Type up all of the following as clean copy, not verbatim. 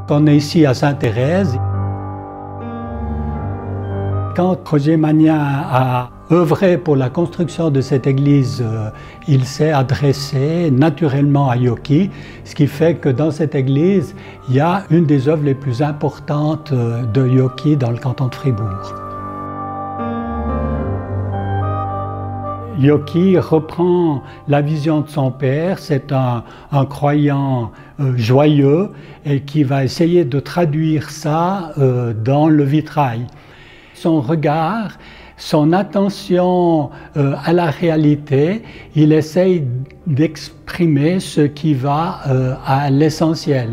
On est ici à Sainte-Thérèse. Quand Roger Magnin a œuvré pour la construction de cette église, il s'est adressé naturellement à Yoki, ce qui fait que dans cette église, il y a une des œuvres les plus importantes de Yoki dans le canton de Fribourg. Yoki reprend la vision de son père, c'est un croyant joyeux et qui va essayer de traduire ça dans le vitrail. Son regard, son attention à la réalité, il essaye d'exprimer ce qui va à l'essentiel.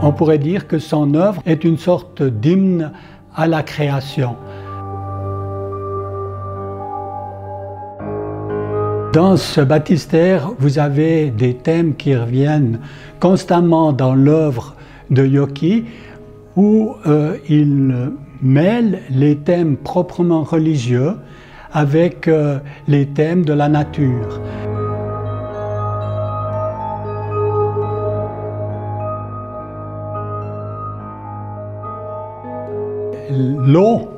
On pourrait dire que son œuvre est une sorte d'hymne à la création. Dans ce baptistère, vous avez des thèmes qui reviennent constamment dans l'œuvre de Yoki, où il mêle les thèmes proprement religieux avec les thèmes de la nature. L'eau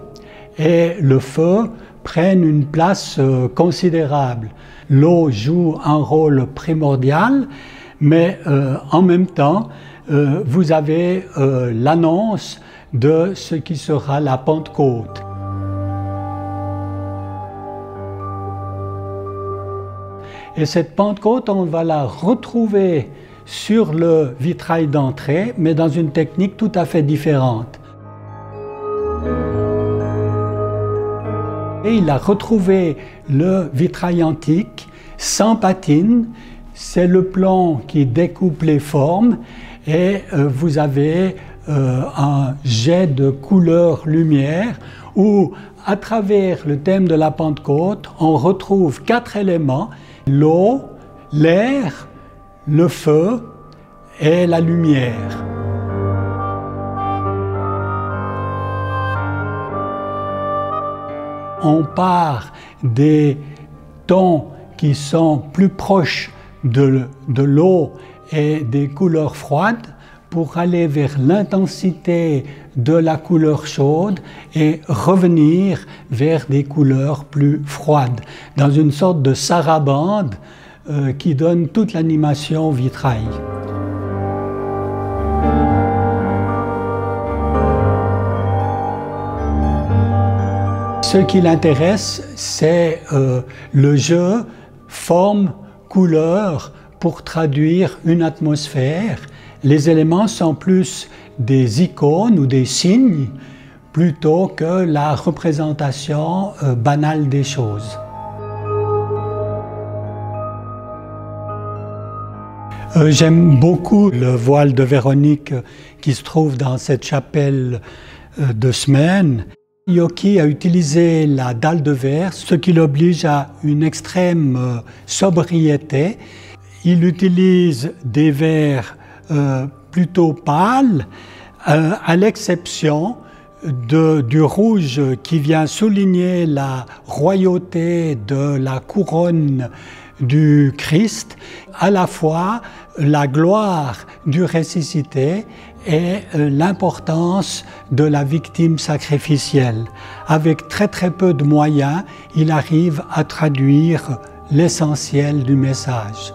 et le feu prennent une place considérable. L'eau joue un rôle primordial, mais en même temps, vous avez l'annonce de ce qui sera la Pentecôte. Et cette Pentecôte, on va la retrouver sur le vitrail d'entrée, mais dans une technique tout à fait différente. Et il a retrouvé le vitrail antique sans patine, c'est le plomb qui découpe les formes et vous avez un jet de couleur-lumière où, à travers le thème de la Pentecôte, on retrouve 4 éléments: l'eau, l'air, le feu et la lumière. On part des tons qui sont plus proches de l'eau et des couleurs froides pour aller vers l'intensité de la couleur chaude et revenir vers des couleurs plus froides, dans une sorte de sarabande qui donne toute l'animation au vitrail. Ce qui l'intéresse, c'est le jeu forme-couleur pour traduire une atmosphère. Les éléments sont plus des icônes ou des signes plutôt que la représentation banale des choses. J'aime beaucoup le voile de Véronique qui se trouve dans cette chapelle de Smaine. Yoki a utilisé la dalle de verre, ce qui l'oblige à une extrême sobriété. Il utilise des verres plutôt pâles, à l'exception du rouge qui vient souligner la royauté de la couronne du Christ, à la fois la gloire du ressuscité et l'importance de la victime sacrificielle. Avec très peu de moyens, il arrive à traduire l'essentiel du message.